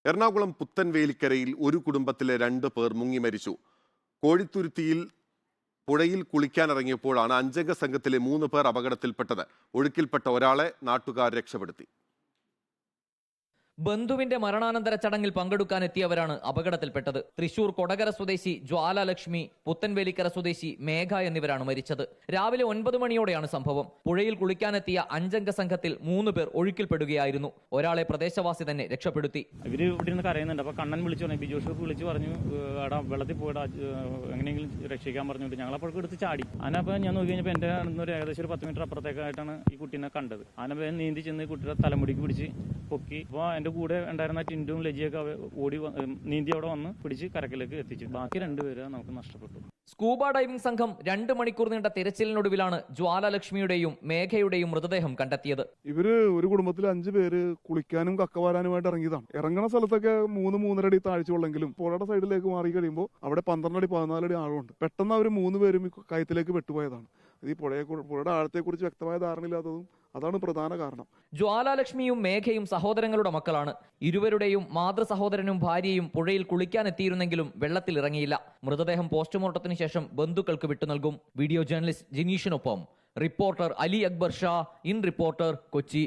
എറണാകുളം പുത്തൻവേലിക്കരയിൽ ഒരു കുടുംബത്തിലെ 2 പേർ മുങ്ങി മരിച്ചു. കോഴിത്തുരുത്തിയിൽ പുഴയിൽ കുളിക്കാനിറങ്ങിയപ്പോഴാണ് 5 അംഗ സംഘത്തിലെ 3 പേർ അപകടത്തിൽപ്പെട്ടത്. ഒഴുക്കിൽപ്പെട്ട ഒരാളെ നാട്ടുകാർ രക്ഷപ്പെടുത്തി. ബന്ധുവിന്റെ മരണാനന്തര ചടങ്ങിൽ പങ്കെടുക്കാനെത്തിയവരാണ് അപകടത്തിൽപ്പെട്ടത്. തൃശൂർ കൊടകര സ്വദേശി ജ്വാലലക്ഷ്മി, പുത്തൻവേലിക്കര സ്വദേശി മേഘ എന്നിവരാണ് മരിച്ചത്. രാവിലെ 9 മണിയോടെയാണ് സംഭവം. പുഴയിൽ കുളിക്കാനെത്തിയ 5 അംഗ സംഘത്തിൽ 3 പേർ ഒഴുക്കിൽപ്പെടുകയായിരുന്നു. ഒരാളെ പ്രദേശവാസി തന്നെ രക്ഷപ്പെടുത്തി. ഇവര് ഇവിടെ നിന്ന് കരയുന്നുണ്ട്. അപ്പൊ കണ്ണൻ വിളിച്ചു പറഞ്ഞു, ബിജോഷ് വിളിച്ചു പറഞ്ഞു, അവിടെ വെള്ളത്തിൽ പോയിടാ എങ്ങനെയെങ്കിലും രക്ഷിക്കാൻ പറഞ്ഞിട്ട് ഞങ്ങൾ അപ്പോഴേക്കും എടുത്ത് ചാടി. അതിനപ്പോൾ ഞാൻ നോക്കി കഴിഞ്ഞപ്പോൾ എന്റെ ഒരു ഏകദേശം ഒരു 10 മീറ്റർ അപ്പുറത്തേക്കായിട്ടാണ് ഈ കുട്ടീനെ കണ്ടത്. അതിനെ നീന്തി ചെന്ന് കുട്ടിയുടെ തലമുടിക്ക് പിടിച്ച് പൊക്കി. അപ്പോൾ എന്റെ കൂടെ ഉണ്ടായിരുന്ന ടിൻഡും ലജിയൊക്കെ ഓടി നീന്തി അവിടെ വന്ന് പിടിച്ച് കരക്കിലേക്ക് എത്തിച്ചു. ബാക്കി 2 പേര് നമുക്ക് നഷ്ടപ്പെട്ടു. സ്കൂബ ഡൈവിംഗ് സംഘം 2 മണിക്കൂർ നീണ്ട തിരച്ചിലിനൊടുവിലാണ് ജ്വാലലക്ഷ്മിയുടെയും മേഘയുടെയും മൃതദേഹം കണ്ടെത്തിയത്. ഇവര് ഒരു കുടുംബത്തിൽ 5 പേര് കുളിക്കാനും കക്കവാരാനുമായിട്ട് ഇറങ്ങിയതാണ്. ഇറങ്ങുന്ന സ്ഥലത്തൊക്കെ 3-3.5 അടി താഴ്ചയുള്ളെങ്കിലും പുഴയുടെ സൈഡിലേക്ക് മാറി കഴിയുമ്പോൾ അവിടെ 12 അടി 14 അടി ആഴമുണ്ട്. പെട്ടെന്ന് അവർ 3 പേരും കയത്തിലേക്ക് പെട്ടുപോയതാണ്. ഈ പുഴയുടെ ആഴത്തെക്കുറിച്ച് വ്യക്തമായ ധാരണയില്ലാത്തതും അതാണ് പ്രധാന കാരണം. ജ്വാലലക്ഷ്മിയും മേഘയും സഹോദരങ്ങളുടെ മക്കളാണ്. ഇരുവരുടെയും മാതൃ സഹോദരനും ഭാര്യയും പുഴയിൽ കുളിക്കാനെത്തിയിരുന്നെങ്കിലും വെള്ളത്തിൽ ഇറങ്ങിയില്ല. മൃതദേഹം പോസ്റ്റ്മോർട്ടത്തിന് ശേഷം ബന്ധുക്കൾക്ക് വിട്ടു നൽകും. വീഡിയോ ജേർണലിസ്റ്റ് ജിനീഷിനൊപ്പം reporter Ali Akbar Shah, in reporter, Kochi.